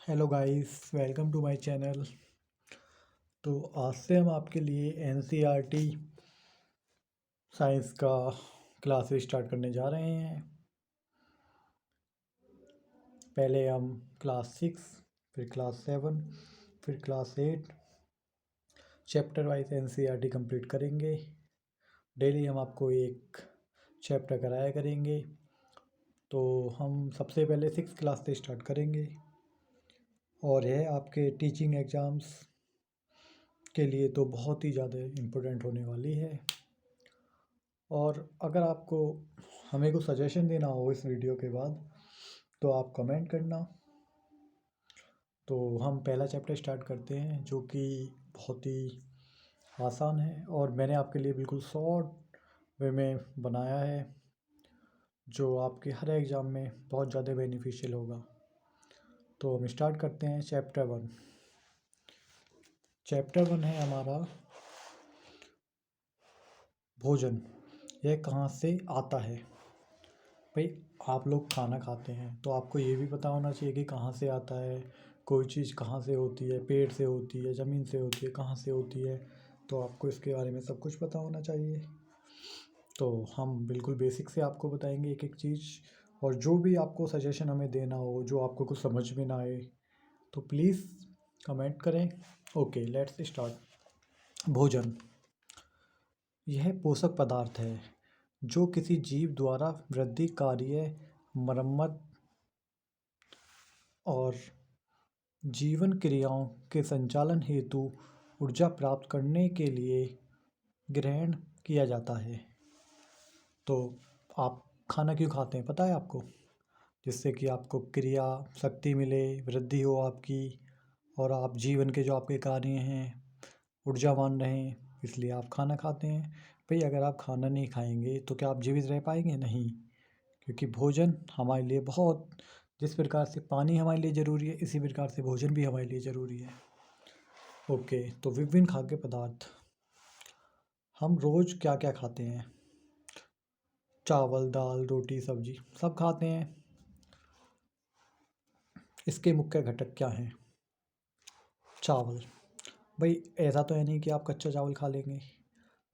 Hello guys, welcome to my channel. तो आज से हम आपके लिए एनसीईआरटी साइंस का क्लासेस स्टार्ट करने जा रहे हैं। पहले हम क्लास 6, फिर क्लास 7, फिर class 8 chapter wise NCERT complete करेंगे। डेली हम आपको एक चैप्टर कराया करेंगे। तो हम सबसे पहले 6 क्लास से स्टार्ट करेंगे और यह आपके टीचिंग एग्ज़ाम्स के लिए तो बहुत ही ज़्यादा इम्पोर्टेंट होने वाली है। और अगर आपको हमें कुछ सजेशन देना हो इस वीडियो के बाद तो आप कमेंट करना। तो हम पहला चैप्टर स्टार्ट करते हैं जो कि बहुत ही आसान है और मैंने आपके लिए बिल्कुल शॉर्ट वे में बनाया है जो आपके हर एग्ज़ाम में बहुत ज़्यादा बेनिफिशियल होगा। तो हम स्टार्ट करते हैं चैप्टर 1। चैप्टर 1 है हमारा भोजन। यह कहाँ से आता है। भाई, आप लोग खाना खाते हैं तो आपको ये भी पता होना चाहिए कि कहाँ से आता है। कोई चीज़ कहाँ से होती है, पेट से होती है, ज़मीन से होती है, कहाँ से होती है। तो आपको इसके बारे में सब कुछ पता होना चाहिए। तो हम बिल्कुल बेसिक से आपको बताएंगे एक एक चीज़। और जो भी आपको सजेशन हमें देना हो, जो आपको कुछ समझ में ना आए तो प्लीज़ कमेंट करें। Okay, let's start. भोजन यह पोषक पदार्थ है जो किसी जीव द्वारा वृद्धि, कार्य, मरम्मत और जीवन क्रियाओं के संचालन हेतु ऊर्जा प्राप्त करने के लिए ग्रहण किया जाता है। तो आप खाना क्यों खाते हैं पता है आपको? जिससे कि आपको क्रिया शक्ति मिले, वृद्धि हो आपकी, और आप जीवन के जो आपके कार्य हैं ऊर्जावान रहें, इसलिए आप खाना खाते हैं। भाई, अगर आप खाना नहीं खाएंगे तो क्या आप जीवित रह पाएंगे? नहीं, क्योंकि भोजन हमारे लिए बहुत, जिस प्रकार से पानी हमारे लिए ज़रूरी है इसी प्रकार से भोजन भी हमारे लिए ज़रूरी है। ओके, तो विभिन्न खाद्य पदार्थ हम रोज़ क्या क्या खाते हैं? चावल, दाल, रोटी, सब्जी सब खाते हैं। इसके मुख्य घटक क्या हैं? चावल। भाई, ऐसा तो है नहीं कि आप कच्चा चावल खा लेंगे।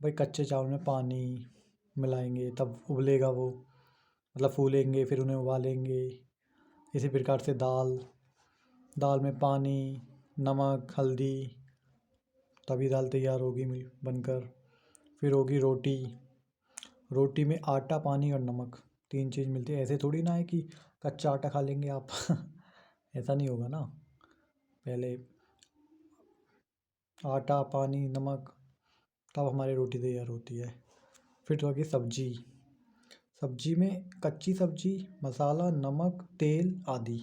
भाई, कच्चे चावल में पानी मिलाएंगे तब उबलेगा वो, मतलब फूलेंगे, फिर उन्हें उबालेंगे। इसी प्रकार से दाल, दाल में पानी, नमक, हल्दी, तभी दाल तैयार होगी मिल बनकर। फिर होगी रोटी। रोटी में आटा, पानी और नमक, 3 चीज़ मिलती है। ऐसे थोड़ी ना है कि कच्चा आटा खा लेंगे आप ऐसा नहीं होगा ना। पहले आटा, पानी, नमक, तब हमारी रोटी तैयार होती है। फिर तो होगी सब्जी। सब्जी में कच्ची सब्जी, मसाला, नमक, तेल आदि।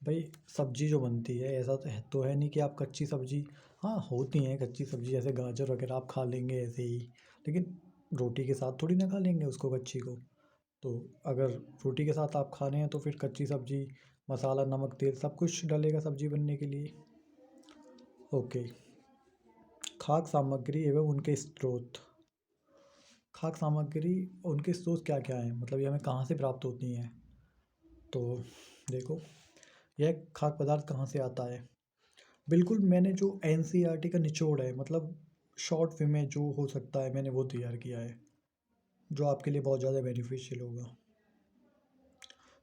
भाई, सब्जी जो बनती है ऐसा तो है नहीं कि आप कच्ची सब्जी, हाँ होती हैं कच्ची सब्जी जैसे गाजर वगैरह आप खा लेंगे ऐसे ही, लेकिन रोटी के साथ थोड़ी ना खा लेंगे उसको, कच्ची को। तो अगर रोटी के साथ आप खा रहे हैं तो फिर कच्ची सब्जी, मसाला, नमक, तेल सब कुछ डलेगा सब्जी बनने के लिए। ओके, खाद्य सामग्री एवं उनके स्रोत। खाद्य सामग्री, उनके स्रोत क्या क्या हैं, मतलब ये हमें कहाँ से प्राप्त होती हैं? तो देखो, यह खाद्य पदार्थ कहाँ से आता है। बिल्कुल, मैंने जो एनसीईआरटी का निचोड़ है, मतलब शॉर्ट वे में जो हो सकता है मैंने वो तैयार किया है, जो आपके लिए बहुत ज़्यादा बेनिफिशियल होगा।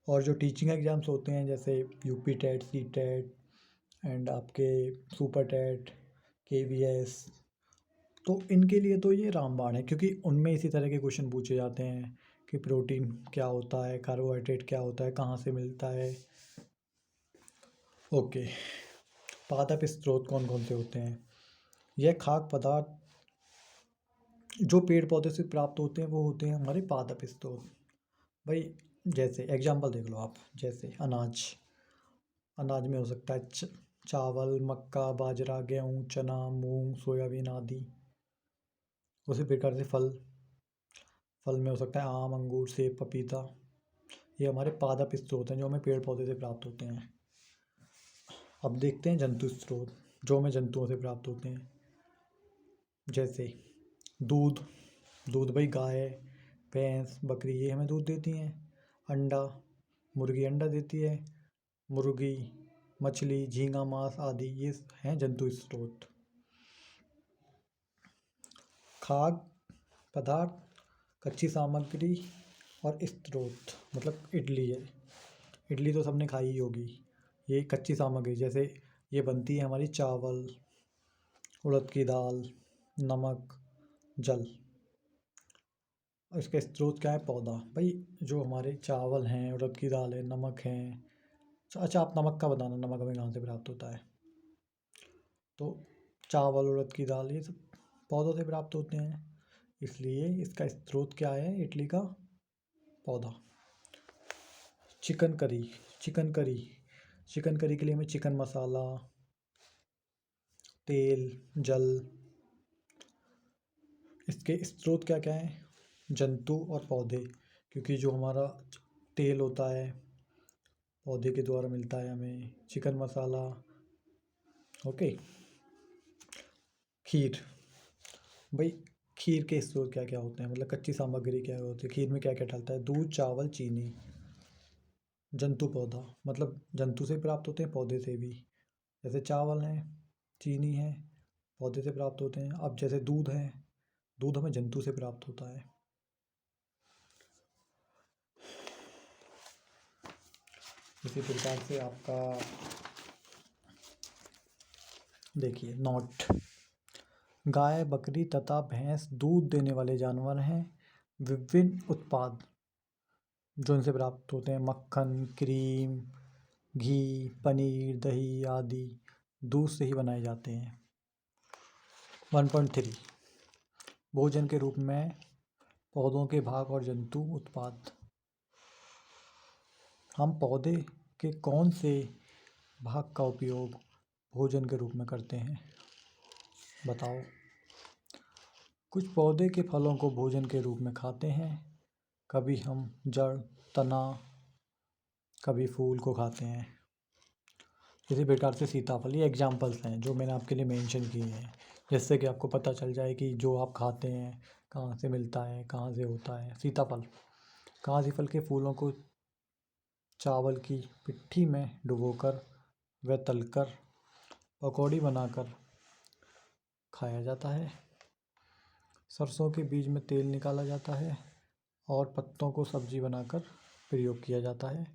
और जो टीचिंग एग्ज़ाम्स होते हैं जैसे UP TET, C TET and आपके सुपर टेट, केवीएस, तो इनके लिए तो ये रामबाण है, क्योंकि उनमें इसी तरह के क्वेश्चन पूछे जाते हैं कि प्रोटीन क्या होता है, कार्बोहाइड्रेट क्या होता है, कहाँ से मिलता है। ओके, पादप स्रोत कौन कौन से होते हैं? यह खाद्य पदार्थ जो पेड़ पौधे से प्राप्त होते हैं वो होते हैं हमारे पादप स्रोत। भाई, जैसे एग्जांपल देख लो आप, जैसे अनाज, अनाज में हो सकता है चावल, मक्का, बाजरा, गेहूँ, चना, मूंग, सोयाबीन आदि। उसी प्रकार से फल, फल में हो सकता है आम, अंगूर, सेब, पपीता। ये हमारे पादप स्रोत हैं जो हमें पेड़ पौधे से प्राप्त होते हैं। अब देखते हैं जंतु स्रोत, जो हमें जंतुओं से प्राप्त होते हैं। जैसे दूध, दूध भाई गाय, भैंस, बकरी ये हमें दूध देती हैं। अंडा, मुर्गी अंडा देती है। मुर्गी मछली, झींगा, मांस आदि ये हैं जंतु स्रोत। खाद्य पदार्थ, कच्ची सामग्री और स्रोत मतलब इडली है। इडली तो सबने खाई ही होगी। ये कच्ची सामग्री, जैसे ये बनती है हमारी चावल, उड़द की दाल, नमक, जल। और इसका स्रोत क्या है? पौधा। भाई जो हमारे चावल हैं, उड़द की दाल है, नमक है। अच्छा आप नमक का बताना, नमक हमें कहाँ से प्राप्त होता है? तो चावल, उड़द की दाल ये सब पौधों से प्राप्त होते हैं, इसलिए इसका स्रोत क्या है? इडली का पौधा। Chicken curry, chicken curry, chicken curry के लिए हमें चिकन मसाला, तेल, जल। इसके स्रोत क्या क्या हैं? जंतु और पौधे, क्योंकि जो हमारा तेल होता है पौधे के द्वारा मिलता है हमें। चिकन मसाला, ओके। खीर, भाई खीर के स्रोत क्या क्या होते हैं? मतलब कच्ची सामग्री क्या होती है? खीर में क्या क्या डलता है? दूध, चावल, चीनी। जंतु, पौधा, मतलब जंतु से प्राप्त होते हैं, पौधे से भी। जैसे चावल हैं, चीनी है, पौधे से प्राप्त होते हैं। अब जैसे दूध है, दूध हमें जंतु से प्राप्त होता है। इसी प्रकार से आपका देखिए नोट, गाय, बकरी तथा भैंस दूध देने वाले जानवर हैं। विभिन्न उत्पाद जो इनसे प्राप्त होते हैं, मक्खन, क्रीम, घी, पनीर, दही आदि दूध से ही बनाए जाते हैं। 1.3 भोजन के रूप में पौधों के भाग और जंतु उत्पाद। हम पौधे के कौन से भाग का उपयोग भोजन के रूप में करते हैं? बताओ। कुछ पौधे के फलों को भोजन के रूप में खाते हैं। कभी हम जड़, तना, कभी फूल को खाते हैं। इसी प्रकार से सीताफल, ये एग्जाम्पल्स हैं जो मैंने आपके लिए मेंशन किए हैं, जिससे कि आपको पता चल जाए कि जो आप खाते हैं कहाँ से मिलता है, कहाँ से होता है। सीताफल, काशी फल के फूलों को चावल की पिट्ठी में डुबोकर व तलकर पकौड़ी बनाकर खाया जाता है। सरसों के बीज में तेल निकाला जाता है और पत्तों को सब्जी बनाकर प्रयोग किया जाता है।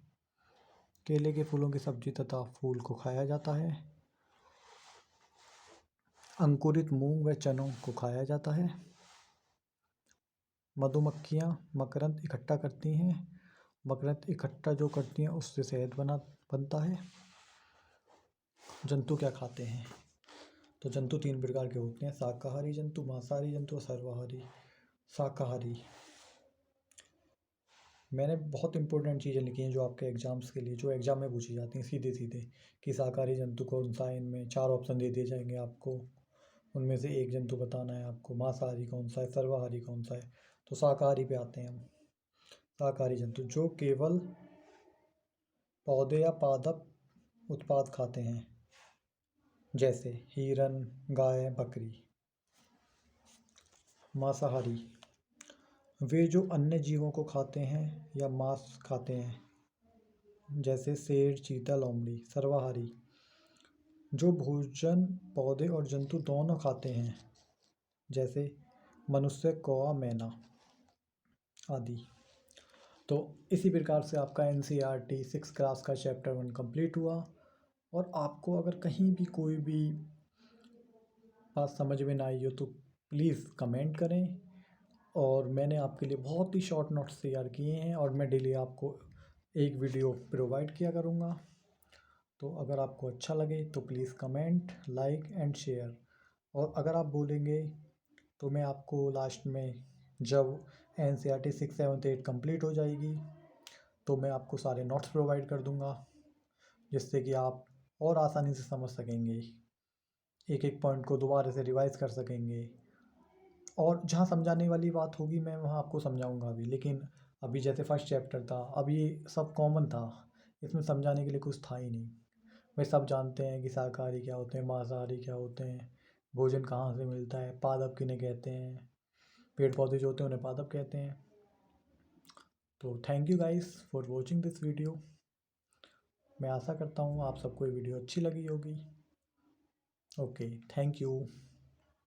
केले के फूलों की सब्जी तथा फूल को खाया जाता है। अंकुरित मूंग व चनों को खाया जाता है। मधुमक्खियाँ मकरंद इकट्ठा करती हैं। मकरंद इकट्ठा जो करती हैं उससे शहद बनता है। जंतु क्या खाते हैं? तो जंतु 3 प्रकार के होते हैं, शाकाहारी जंतु, मांसाहारी जंतु और सर्वाहारी। शाकाहारी, मैंने बहुत इंपॉर्टेंट चीज़ें लिखी हैं जो आपके एग्जाम्स के लिए, जो एग्जाम में पूछी जाती हैं सीधे सीधे, कि शाकाहारी जंतु कौन सा है। इनमें 4 ऑप्शन दे दिए जाएंगे आपको, उनमें से एक जंतु बताना है आपको। मांसाहारी कौन सा है, सर्वाहारी कौन सा है। तो शाकाहारी पे आते हैं हम। शाकाहारी जंतु जो केवल पौधे या पादप उत्पाद खाते हैं, जैसे हिरन, गाय, बकरी। मांसाहारी, वे जो अन्य जीवों को खाते हैं या मांस खाते हैं, जैसे शेर, चीता, लोमड़ी। सर्वाहारी, जो भोजन पौधे और जंतु दोनों खाते हैं, जैसे मनुष्य, कौवा, मैना आदि। तो इसी प्रकार से आपका NCERT 6 क्लास का चैप्टर 1 कंप्लीट हुआ। और आपको अगर कहीं भी कोई भी बात समझ में ना आई हो तो प्लीज़ कमेंट करें। और मैंने आपके लिए बहुत ही शॉर्ट नोट्स तैयार किए हैं और मैं डेली आपको एक वीडियो प्रोवाइड किया करूँगा। तो अगर आपको अच्छा लगे तो please comment, like and share. और अगर आप बोलेंगे तो मैं आपको लास्ट में, जब NCERT 6, 7, 8 कंप्लीट हो जाएगी, तो मैं आपको सारे नोट्स प्रोवाइड कर दूँगा, जिससे कि आप और आसानी से समझ सकेंगे, एक एक पॉइंट को दोबारा से रिवाइज कर सकेंगे। और जहाँ समझाने वाली बात होगी मैं वहाँ आपको समझाऊंगा भी। लेकिन अभी जैसे फर्स्ट चैप्टर था, अब ये सब कॉमन था, इसमें समझाने के लिए कुछ था ही नहीं। भाई सब जानते हैं कि शाकाहारी क्या होते हैं, मांसाहारी क्या होते हैं, भोजन कहाँ से मिलता है, पादप किन्हें कहते हैं, पेड़ पौधे जो होते हैं उन्हें पादप कहते हैं। तो thank you guys for watching this video. मैं आशा करता हूँ आप सबको ये वीडियो अच्छी लगी होगी। Okay, thank you.